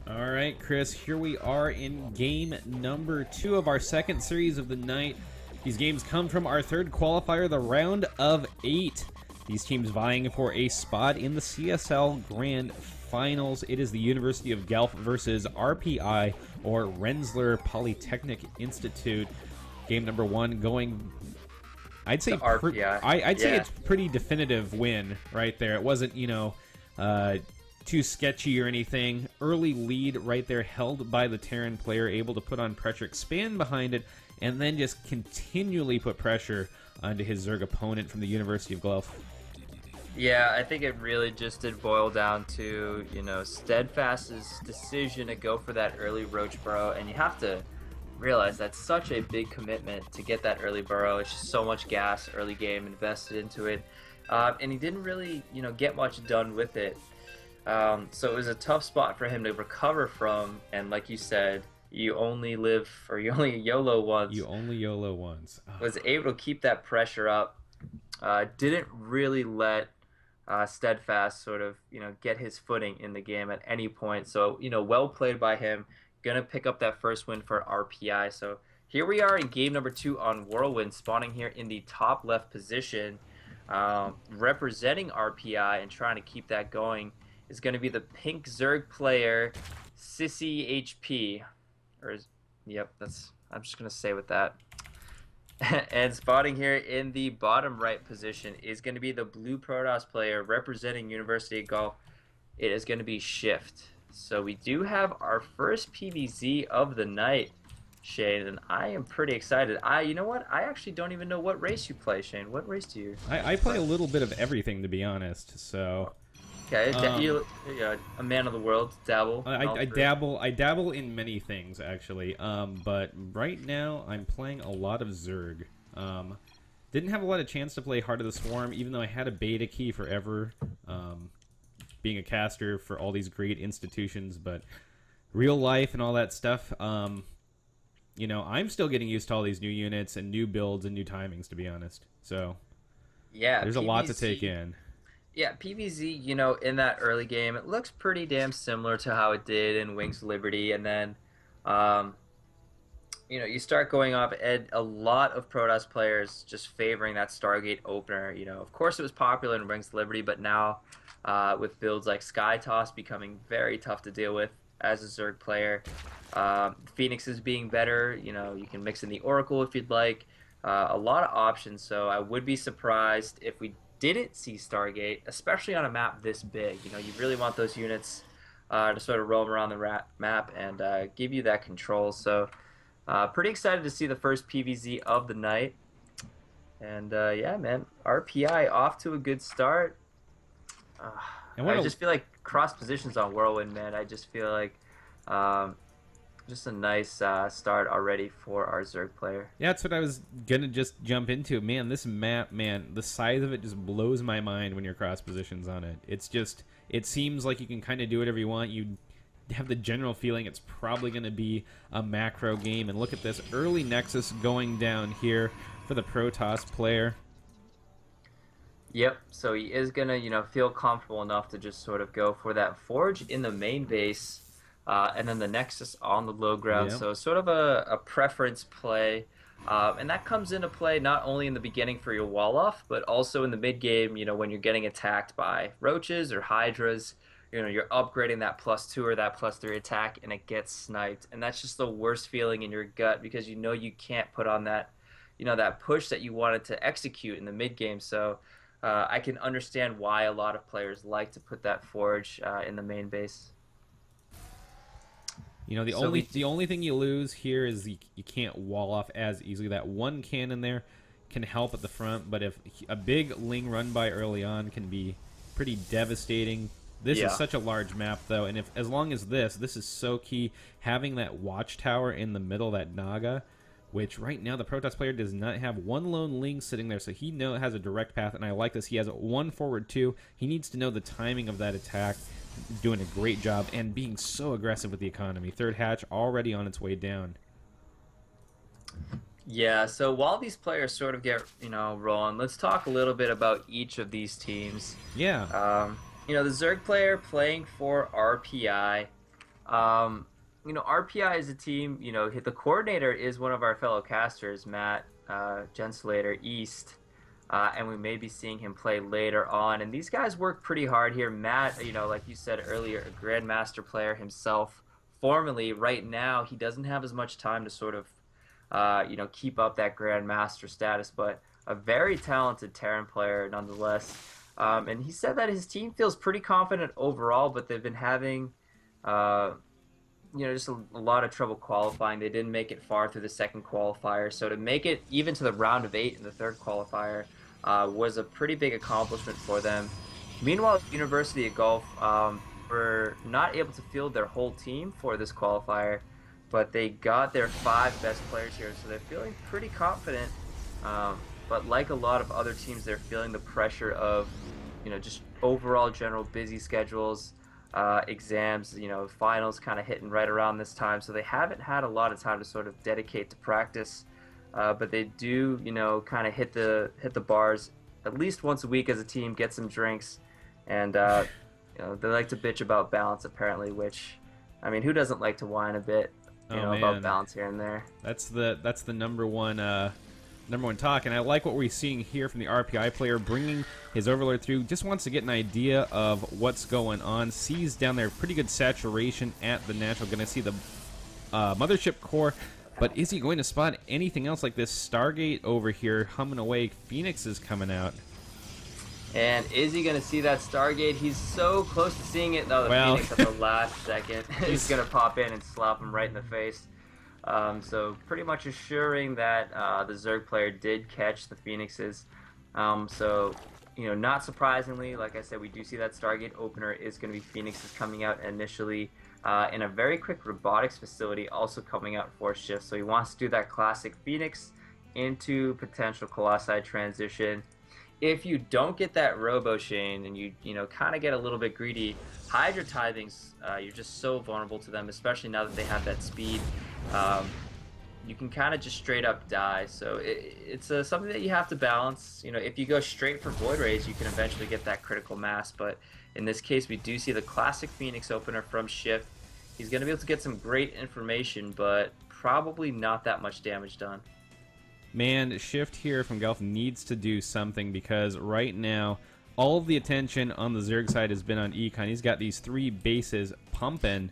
All right, Chris, here we are in game number 2 of our second series of the night. These games come from our third qualifier, the round of 8. These teams vying for a spot in the CSL Grand Finals. It is the University of Guelph versus RPI, or Rensselaer Polytechnic Institute. Game number 1 going, I'd say, RPI. I'd say it's pretty definitive win right there. It wasn't, too sketchy or anything. Early lead right there held by the Terran player, able to put on pressure, expand behind it, and then just continually put pressure onto his Zerg opponent from the University of Guelph. Yeah, I think it really just did boil down to, Steadfast's decision to go for that early Roach burrow, and you have to realize that's such a big commitment to get that early burrow. It's just so much gas, early game invested into it, and he didn't really, get much done with it. So it was a tough spot for him to recover from, and like you said, you only live, or you only YOLO once. You only YOLO once. Oh. Was able to keep that pressure up. Didn't really let Steadfast sort of, get his footing in the game at any point. So, well played by him. Gonna pick up that first win for RPI. So here we are in game number 2 on Whirlwind, spawning here in the top left position, representing RPI and trying to keep that going is going to be the pink Zerg player, Sissy HP. Yep, I'm just going to say with that. And spotting here in the bottom right position is going to be the blue Protoss player representing University of Guelph. It is going to be Shift. So we do have our first PvZ of the night, Shane, and I am pretty excited. You know what? I actually don't even know what race you play, Shane. What race do you? I play a little bit of everything, to be honest. So. Okay, you're a man of the world. Dabble. I dabble in many things actually. But right now I'm playing a lot of Zerg. Didn't have a lot of chance to play Heart of the Swarm, even though I had a beta key forever. Being a caster for all these great institutions, but real life and all that stuff. I'm still getting used to all these new units and new builds and new timings, to be honest. So yeah, there's a lot to take in. Yeah, PvZ, in that early game, it looks pretty damn similar to how it did in Wings of Liberty, and then, you start going off, and a lot of Protoss players just favoring that Stargate opener. Of course it was popular in Wings of Liberty, but now, with builds like Sky Toss becoming very tough to deal with as a Zerg player, Phoenixes being better, you can mix in the Oracle if you'd like, a lot of options, so I would be surprised if we didn't see Stargate, especially on a map this big. You really want those units to sort of roam around the map and give you that control. So pretty excited to see the first PvZ of the night. And yeah, man, RPI off to a good start. I just feel like cross positions on Whirlwind, man. I just feel like just a nice start already for our Zerg player. Yeah, that's what I was gonna just jump into. Man, this map, the size of it just blows my mind when you're cross positions on it. It seems like you can kind of do whatever you want. You have the general feeling it's probably gonna be a macro game. And look at this early Nexus going down here for the Protoss player. Yep, so he is gonna, feel comfortable enough to just sort of go for that Forge in the main base. And then the Nexus on the low ground, yep. So sort of a preference play. And that comes into play not only in the beginning for your wall off, but also in the mid game, when you're getting attacked by roaches or hydras, you're upgrading that +2 or that +3 attack and it gets sniped. And that's just the worst feeling in your gut because you can't put on that, that push that you wanted to execute in the mid game. So I can understand why a lot of players like to put that Forge in the main base. The only thing you lose here is you can't wall off as easily. That one cannon there can help at the front, but if a big Ling run by early on can be pretty devastating. This is such a large map, though, and as long as this is so key, having that watchtower in the middle, that Naga, which right now the Protoss player does not have one lone Ling sitting there, so he has a direct path, and I like this. He has one forward too. He needs to know the timing of that attack. Doing a great job and being so aggressive with the economy. Third hatch already on its way down. Yeah, so while these players sort of get, rolling, let's talk a little bit about each of these teams. Yeah. The Zerg player playing for RPI, RPI is a team. The coordinator is one of our fellow casters, Matt Genslater East, and we may be seeing him play later on. And these guys work pretty hard here. Matt, like you said earlier, a Grandmaster player himself. Formerly, right now, he doesn't have as much time to sort of, keep up that Grandmaster status, but a very talented Terran player nonetheless. And he said that his team feels pretty confident overall, but they've been having uh, just a lot of trouble qualifying. They didn't make it far through the second qualifier, so to make it even to the round of 8 in the third qualifier was a pretty big accomplishment for them. Meanwhile, University of Guelph were not able to field their whole team for this qualifier, but they got their 5 best players here, so they're feeling pretty confident. But like a lot of other teams, they're feeling the pressure of, just overall general busy schedules, exams, finals kind of hitting right around this time, so they haven't had a lot of time to sort of dedicate to practice. But they do, kind of hit the bars at least once a week as a team, get some drinks, and they like to bitch about balance apparently. Which, I mean, who doesn't like to whine a bit, about balance here and there? That's the number one talk, and I like what we're seeing here from the RPI player, bringing his Overlord through. Just wants to get an idea of what's going on. Sees down there pretty good saturation at the natural. Going to see the mothership core, but is he going to spot anything else like this Stargate over here humming away? Phoenix is coming out. And is he going to see that Stargate? He's so close to seeing it. No, the Phoenix at the last second. He's going to pop in and slap him right in the face. So pretty much assuring that the Zerg player did catch the Phoenixes. So, not surprisingly, like I said, we do see that Stargate opener is going to be Phoenixes coming out initially in a very quick robotics facility, also coming out for shift. So he wants to do that classic Phoenix into potential Colossi transition. If you don't get that Robo Chain and you kind of get a little bit greedy, Hydra Tithings, you're just so vulnerable to them, especially now that they have that speed. You can kind of just straight up die. So it's something that you have to balance. If you go straight for Void Rays, you can eventually get that critical mass. But in this case, we do see the classic Phoenix opener from Shift. He's going to be able to get some great information, but probably not that much damage done. Man, Shift here from Guelph needs to do something, because right now all of the attention on the Zerg side has been on Econ. He's got these 3 bases pumping,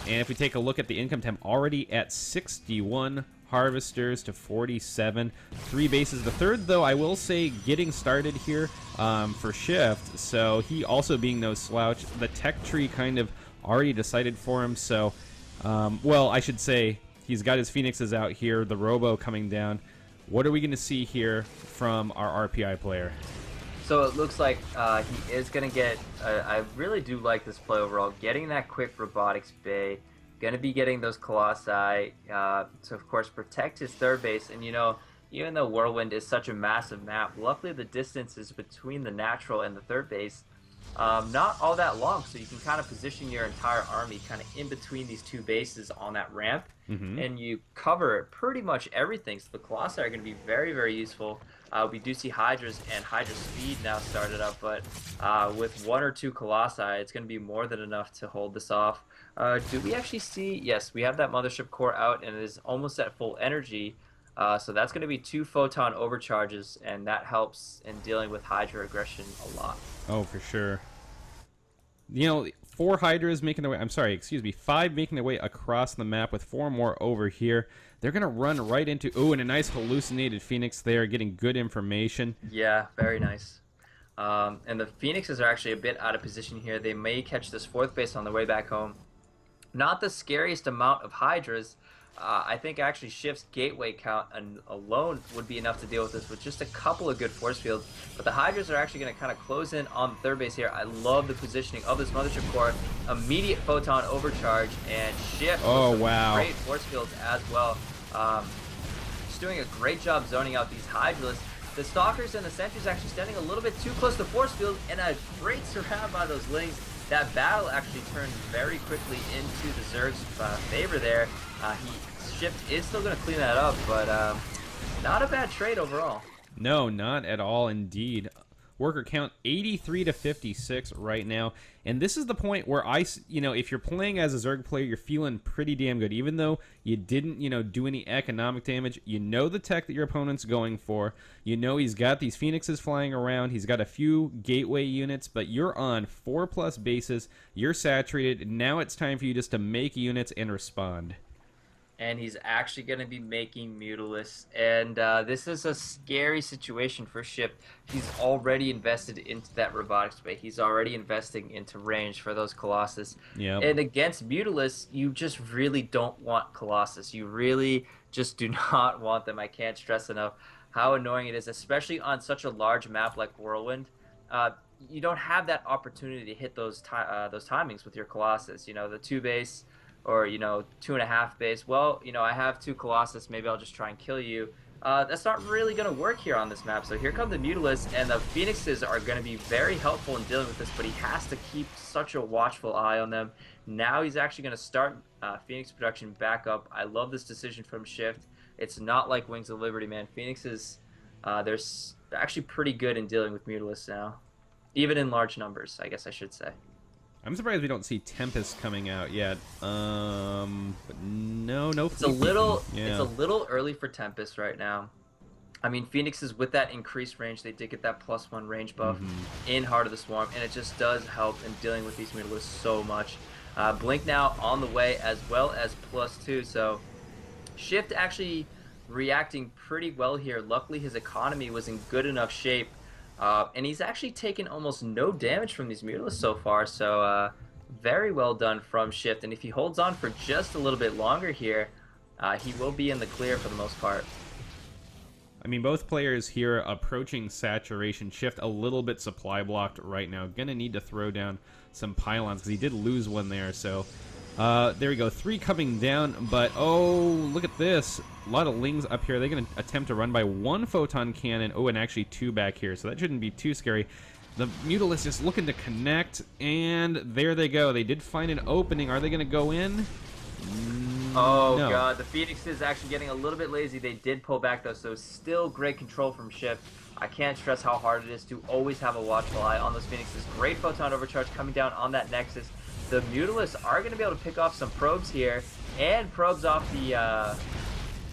and if we take a look at the income temp, already at 61 harvesters to 47, 3 bases. The third, though, I will say, getting started here for Shift, so he also being no slouch. The tech tree kind of already decided for him, so, well, I should say he's got his Phoenixes out here, the Robo coming down. What are we going to see here from our RPI player? So it looks like he is going to get, I really do like this play overall, getting that quick robotics bay, going to be getting those Colossi to, of course, protect his third base. And, even though Whirlwind is such a massive map, luckily the distances between the natural and the third base not all that long, so you can kind of position your entire army kind of in between these 2 bases on that ramp, and you cover pretty much everything. So the Colossi are going to be very, very useful. We do see Hydras and Hydra speed now started up, but with 1 or 2 Colossi, it's going to be more than enough to hold this off. Do we actually see? Yes, we have that Mothership core out, and it is almost at full energy. So that's going to be 2 photon overcharges, and that helps in dealing with Hydra aggression a lot. Oh, for sure. 4 Hydras making their way, 5 making their way across the map with 4 more over here. They're going to run right into, and a nice hallucinated Phoenix there, getting good information. Yeah, very nice. And the Phoenixes are actually a bit out of position here. They may catch this 4th base on their way back home. Not the scariest amount of Hydras. I think actually Shift's gateway count alone would be enough to deal with this with just a couple of good force fields. But the Hydras are actually going to kind of close in on the 3rd base here. I love the positioning of this Mothership core. Immediate photon overcharge, and Shift with some great force fields as well. Just doing a great job zoning out these Hydras. The Stalkers and the Sentries actually standing a little bit too close to force field, and a great surround by those Lings. That battle actually turned very quickly into the Zerg's favor there. Shift is still going to clean that up, but not a bad trade overall. No, not at all indeed. worker count 83 to 56 right now. And this is the point where if you're playing as a Zerg player, you're feeling pretty damn good. Even though you didn't, do any economic damage, you know the tech that your opponent's going for. You know he's got these Phoenixes flying around. He's got a few gateway units, but you're on 4+ bases. You're saturated. Now it's time for you just to make units and respond. And he's actually going to be making Mutalisk. And this is a scary situation for Shift. He's already invested into that robotics bay. He's already investing into range for those Colossus. Yep. And against Mutalisk, you just really don't want Colossus. You really just do not want them. I can't stress enough how annoying it is, especially on such a large map like Whirlwind. You don't have that opportunity to hit those timings with your Colossus. The 2 base or 2.5 base. Well, I have 2 Colossus, maybe I'll just try and kill you. That's not really going to work here on this map. So here come the Mutalisk, and the Phoenixes are going to be very helpful in dealing with this, but he has to keep such a watchful eye on them. Now he's actually going to start Phoenix production back up. I love this decision from Shift. It's not like Wings of Liberty, man. Phoenixes, they're actually pretty good in dealing with Mutalisk now, even in large numbers, I guess I should say. I'm surprised we don't see Tempest coming out yet. But no. It's a little early for Tempest right now. I mean, Phoenixes with that increased range, they did get that +1 range buff in Heart of the Swarm, and it just does help in dealing with these Mutalisks so much. Blink now on the way, as well as +2. So Shift actually reacting pretty well here. Luckily, his economy was in good enough shape. And he's actually taken almost no damage from these Mutalisks so far, so very well done from Shift. And if he holds on for just a little bit longer here, he will be in the clear for the most part. I mean, both players here approaching saturation. Shift a little bit supply blocked right now. Gonna need to throw down some pylons because he did lose one there, so... there we go, 3 coming down, but oh, look at this. A lot of Lings up here. They're going to attempt to run by 1 photon cannon. Oh, and actually 2 back here, so that shouldn't be too scary. The Mutalisk just looking to connect, and there they go. They did find an opening. Are they going to go in? Oh, no. God. The Phoenix is actually getting a little bit lazy. They did pull back, though, so still great control from Shift. I can't stress how hard it is to always have a watchful eye on those Phoenixes. Great photon overcharge coming down on that Nexus. The Mutalisks are going to be able to pick off some probes here, and probes off the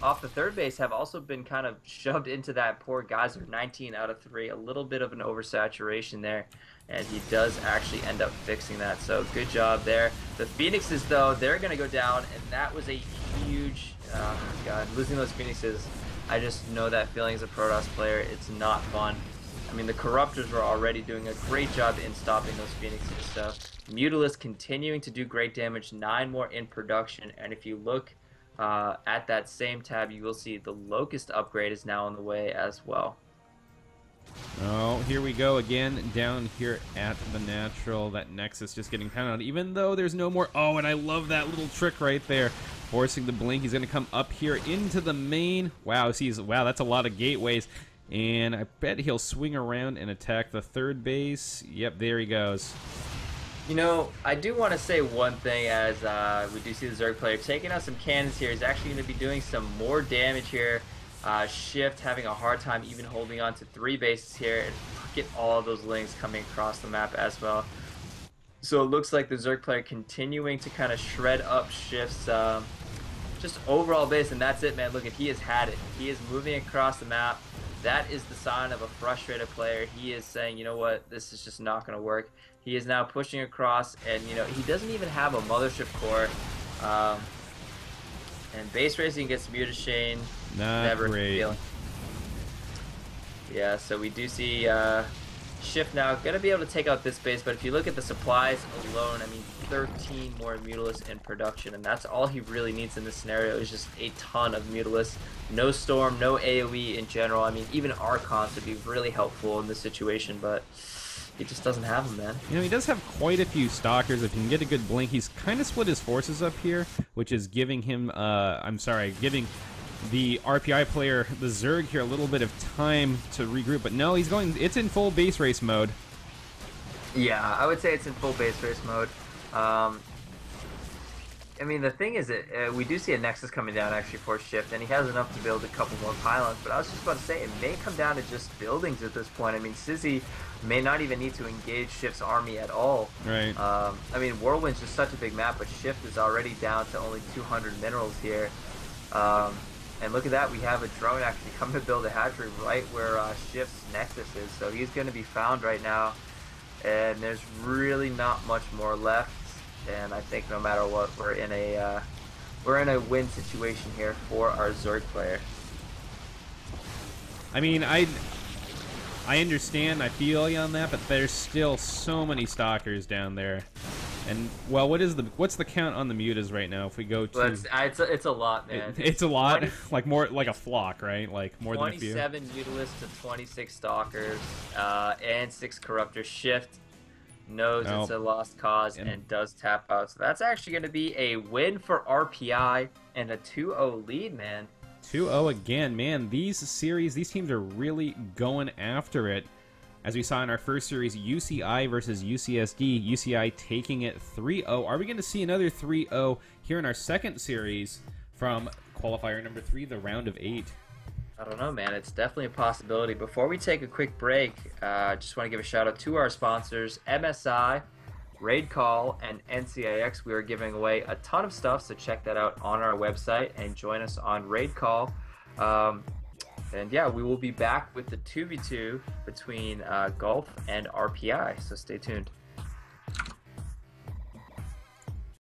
3rd base have also been kind of shoved into that poor Geyser. 19 out of 3, a little bit of an oversaturation there, and he does actually end up fixing that, so good job there. The Phoenixes, though, they're going to go down, and that was a huge, God, losing those Phoenixes. I just know that feeling as a Protoss player. It's not fun. I mean, the Corruptors were already doing a great job in stopping those Phoenixes, so Mutalisk continuing to do great damage, 9 more in production, and if you look at that same tab, you will see the Locust upgrade is now on the way as well. Oh, here we go again, down here at the natural. That Nexus just getting pounded on, even though there's no more. Oh, and I love that little trick right there. Forcing the blink. He's going to come up here into the main. Wow, wow, that's a lot of gateways. And I bet he'll swing around and attack the 3rd base. Yep, there he goes. I do want to say one thing as we do see the Zerg player taking out some cannons here. He's actually going to be doing some more damage here. Shift having a hard time even holding on to 3 bases here. And look at all of those Lings coming across the map as well. So it looks like the Zerg player continuing to kind of shred up Shift's just overall base. And that's it, man. Look, he has had it. He is moving across the map. That is the sign of a frustrated player. He is saying, you know what, this is just not going to work. He is now pushing across, and he doesn't even have a mothership core. And base racing against Mutashane, never great. feeling. Yeah, so we do see Shift now going to be able to take out this base, but if you look at the supplies alone, I mean, 13 more Mutalisks in production, and that's all he really needs in this scenario is just a ton of Mutalisks. No Storm, no AoE in general. I mean, even Archons would be really helpful in this situation, but he just doesn't have them, man. He does have quite a few Stalkers. If he can get a good blink, he's kind of split his forces up here, which is giving him, giving the RPI player, the Zerg here, a little bit of time to regroup. But no, it's in full base race mode. Yeah, I would say it's in full base race mode. I mean, the thing is that we do see a Nexus coming down actually for Shift, and he has enough to build a couple more pylons. But I was just about to say, it may come down to just buildings at this point. I mean, Sizzy may not even need to engage Shift's army at all. Right. I mean, Whirlwind's just such a big map, but Shift is already down to only 200 minerals here. And look at that, we have a drone actually coming to build a hatchery right where Shift's Nexus is. So he's going to be found right now. And there's really not much more left. And I think no matter what, we're in a win situation here for our Zerg player. I mean, I understand, I feel you on that, but there's still so many stalkers down there. And well, what's the count on the mutas right now? If we go to, well, it's a lot, man. It's a lot, like more like a flock, right? Like more than a few. 27 mutalisks to 26 stalkers, and 6 corruptors. Shift knows it's a lost cause and does tap out. So that's actually going to be a win for RPI and a 2-0 lead, man. 2-0 again, man. These teams are really going after it. As we saw in our first series, UCI versus UCSD, UCI taking it 3-0. Are we going to see another 3-0 here in our second series from qualifier number 3, the round of 8? I don't know, man. It's definitely a possibility. Before we take a quick break, just want to give a shout out to our sponsors, MSI, Raid Call, and NCIX. We are giving away a ton of stuff, so check that out on our website and join us on Raid Call. And yeah, we will be back with the 2v2 between Guelph and RPI, so stay tuned.